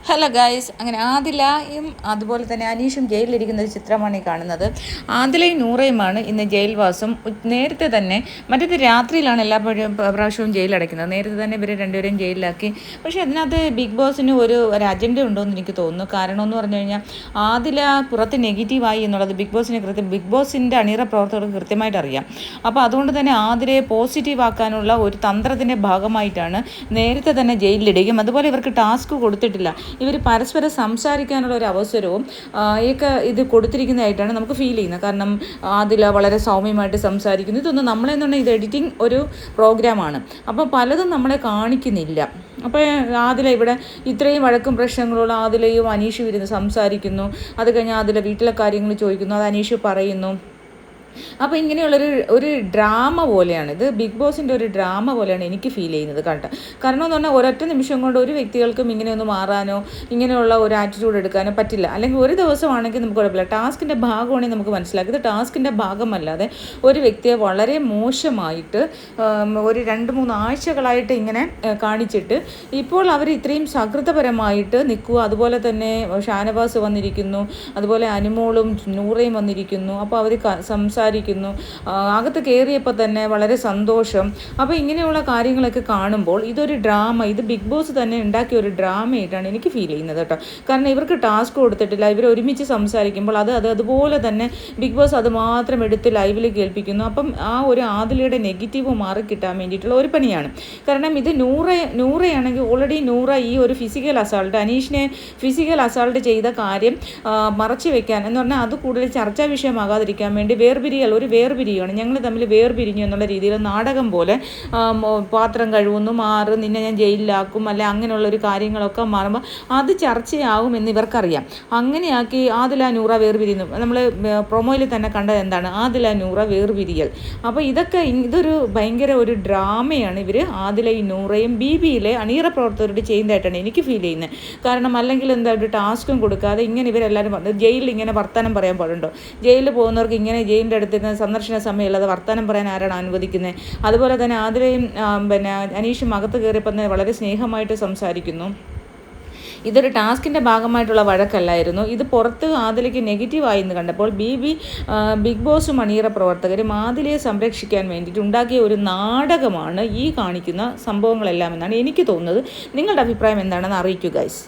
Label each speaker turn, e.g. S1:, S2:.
S1: Hello guys, അങ്ങനെ ആദിലയും അതുപോലെ തന്നെ അനീഷും ജയിലിലിരിക്കുന്ന ഒരു ചിത്രമാണ് ഈ കാണുന്നത്. ആദിലയും നൂറയുമാണ് ഇന്ന് ജയിൽവാസം. നേരത്തെ തന്നെ മറ്റേത് രാത്രിയിലാണ് എല്ലാ പ്രാവശ്യവും ജയിലടയ്ക്കുന്നത്. നേരത്തെ തന്നെ ഇവർ രണ്ടുപേരെയും ജയിലിലാക്കി. പക്ഷേ അതിനകത്ത് ബിഗ് ബോസിന് ഒരു അജണ്ട ഉണ്ടോയെന്ന് എനിക്ക് തോന്നുന്നു. കാരണം എന്ന് പറഞ്ഞു കഴിഞ്ഞാൽ ആദില പുറത്ത് നെഗറ്റീവായി എന്നുള്ളത് ബിഗ് ബോസിൻ്റെ അണിയറ പ്രവർത്തകർക്ക് കൃത്യമായിട്ട് അറിയാം. അപ്പോൾ അതുകൊണ്ട് തന്നെ ആദിലയെ പോസിറ്റീവ് ആക്കാനുള്ള ഒരു തന്ത്രത്തിൻ്റെ ഭാഗമായിട്ടാണ് നേരത്തെ തന്നെ ജയിലിലിടുകയും അതുപോലെ ഇവർക്ക് ടാസ്ക് കൊടുത്തിട്ടില്ല. ഇവർ പരസ്പരം സംസാരിക്കാനുള്ള ഒരു അവസരവും ഇത് കൊടുത്തിരിക്കുന്നതായിട്ടാണ് നമുക്ക് ഫീൽ ചെയ്യുന്നത്. കാരണം അതിൽ വളരെ സൗമ്യമായിട്ട് സംസാരിക്കുന്നു. ഇതൊന്നും നമ്മളെന്ന് പറഞ്ഞാൽ ഇത് എഡിറ്റിംഗ് ഒരു പ്രോഗ്രാമാണ്. അപ്പോൾ പലതും നമ്മളെ കാണിക്കുന്നില്ല. അപ്പോൾ ആദില ഇവിടെ ഇത്രയും വഴക്കും പ്രശ്നങ്ങളുള്ള ആദിലയും അനീഷും ഇരുന്ന് സംസാരിക്കുന്നു. അത് കഴിഞ്ഞാൽ ആദില വീട്ടിലെ കാര്യങ്ങൾ ചോദിക്കുന്നു, അത് അനീഷ് പറയുന്നു. അപ്പോൾ ഇങ്ങനെയുള്ളൊരു ഡ്രാമ പോലെയാണ് ഇത്. ബിഗ് ബോസിൻ്റെ ഒരു ഡ്രാമ പോലെയാണ് എനിക്ക് ഫീൽ ചെയ്യുന്നത് കേട്ടോ. കാരണം എന്ന് പറഞ്ഞാൽ ഒരൊറ്റ നിമിഷം കൊണ്ട് ഒരു വ്യക്തികൾക്കും ഇങ്ങനെയൊന്ന് മാറാനോ ഇങ്ങനെയുള്ള ഒരു ആറ്റിറ്റ്യൂഡ് എടുക്കാനോ പറ്റില്ല. അല്ലെങ്കിൽ ഒരു ദിവസമാണെങ്കിൽ നമുക്ക് കുഴപ്പമില്ല. ടാസ്കിൻ്റെ ഭാഗമാണെങ്കിൽ നമുക്ക് മനസ്സിലാക്കി ഇത് ടാസ്കിൻ്റെ ഭാഗമല്ലാതെ ഒരു വ്യക്തിയെ വളരെ മോശമായിട്ട് ഒരു 2-3 ആഴ്ചകളായിട്ട് ഇങ്ങനെ കാണിച്ചിട്ട് ഇപ്പോൾ അവർ ഇത്രയും സകൃതപരമായിട്ട് നിൽക്കുക. അതുപോലെ തന്നെ ഷാനവാസ് വന്നിരിക്കുന്നു, അതുപോലെ അനുമോളും നൂറയും വന്നിരിക്കുന്നു. അപ്പോൾ അവർ സംസാരിക്കുന്നു. അകത്ത് കയറിയപ്പോൾ തന്നെ വളരെ സന്തോഷം. അപ്പോൾ ഇങ്ങനെയുള്ള കാര്യങ്ങളൊക്കെ കാണുമ്പോൾ ഇതൊരു ഡ്രാമ, ഇത് ബിഗ് ബോസ് തന്നെ ഉണ്ടാക്കിയ ഒരു ഡ്രാമയായിട്ടാണ് എനിക്ക് ഫീൽ ചെയ്യുന്നത് കേട്ടോ. കാരണം ഇവർക്ക് ടാസ്ക് കൊടുത്തിട്ടില്ല. ഇവർ ഒരുമിച്ച് സംസാരിക്കുമ്പോൾ അതുപോലെ തന്നെ ബിഗ് ബോസ് അത് മാത്രം എടുത്ത് ലൈവിൽ കേൾപ്പിക്കുന്നു. അപ്പം ആ ഒരു ആദിലയുടെ നെഗറ്റീവ് മാറി കിട്ടാൻ വേണ്ടിയിട്ടുള്ള ഒരു പണിയാണ്. കാരണം ഇത് നൂറയാണെങ്കിൽ ഓൾറെഡി നൂറ ഈ ഒരു ഫിസിക്കൽ അസാൾട്ട്, അനീഷിനെ ഫിസിക്കൽ അസാൾട്ട് ചെയ്ത കാര്യം മറച്ചു വെക്കാൻ എന്ന് പറഞ്ഞാൽ അത് കൂടുതൽ ചർച്ചാ വിഷയമാകാതിരിക്കാൻ വേണ്ടി വേർപിരിയാണ്, ഞങ്ങൾ തമ്മിൽ വേർപിരിഞ്ഞു എന്നുള്ള രീതിയിൽ നാടകം പോലെ പാത്രം കഴിവുന്നു, മാറും, നിന്നെ ഞാൻ ജയിലിലാക്കും, അല്ലെ അങ്ങനെയുള്ളൊരു കാര്യങ്ങളൊക്കെ മാറുമ്പോൾ അത് ചർച്ചയാകുമെന്ന് ഇവർക്കറിയാം. അങ്ങനെയാക്കി ആദില നൂറ വേർപിരിയുന്നു. നമ്മൾ പ്രൊമോയിൽ തന്നെ കണ്ടത് എന്താണ്? ആദില നൂറ വേർപിരിയൽ. അപ്പോൾ ഇതൊരു ഭയങ്കര ഒരു ഡ്രാമയാണ് ഇവർ ആദിലയും നൂറയും BBയിലെ അണിയറ പ്രവർത്തകരോട് ചെയ്യുന്നതായിട്ടാണ് എനിക്ക് ഫീൽ ചെയ്യുന്നത്. കാരണം അല്ലെങ്കിൽ എന്താ ഒരു ടാസ്കും കൊടുക്കാതെ ഇങ്ങനെ ഇവരെല്ലാവരും ജയിലിൽ ഇങ്ങനെ വർത്തമാനം പറയാൻ പാടുണ്ടോ? ജയിലിൽ പോകുന്നവർക്ക് ഇങ്ങനെ ജയിലിൻ്റെ അടുത്ത് സന്ദർശന സമയമുള്ളത് വർത്തമാനം പറയാൻ ആരാണ് അനുവദിക്കുന്നത്? അതുപോലെ തന്നെ ആദിലയും അനീഷും അകത്ത് കയറിയപ്പോൾ വളരെ സ്നേഹമായിട്ട് സംസാരിക്കുന്നു. ഇതൊരു ടാസ്കിൻ്റെ ഭാഗമായിട്ടുള്ള വഴക്കല്ലായിരുന്നു. ഇത് പുറത്ത് ആദിലയ്ക്ക് നെഗറ്റീവായി എന്ന് കണ്ടപ്പോൾ ബിഗ് ബോസും അണിയറ പ്രവർത്തകരും ആദിലയെ സംരക്ഷിക്കാൻ വേണ്ടിയിട്ട് ഉണ്ടാക്കിയ ഒരു നാടകമാണ് ഈ കാണിക്കുന്ന സംഭവങ്ങളെല്ലാം എന്നാണ് എനിക്ക് തോന്നുന്നത്. നിങ്ങളുടെ അഭിപ്രായം എന്താണെന്ന് അറിയിക്കൂ ഗൈസ്.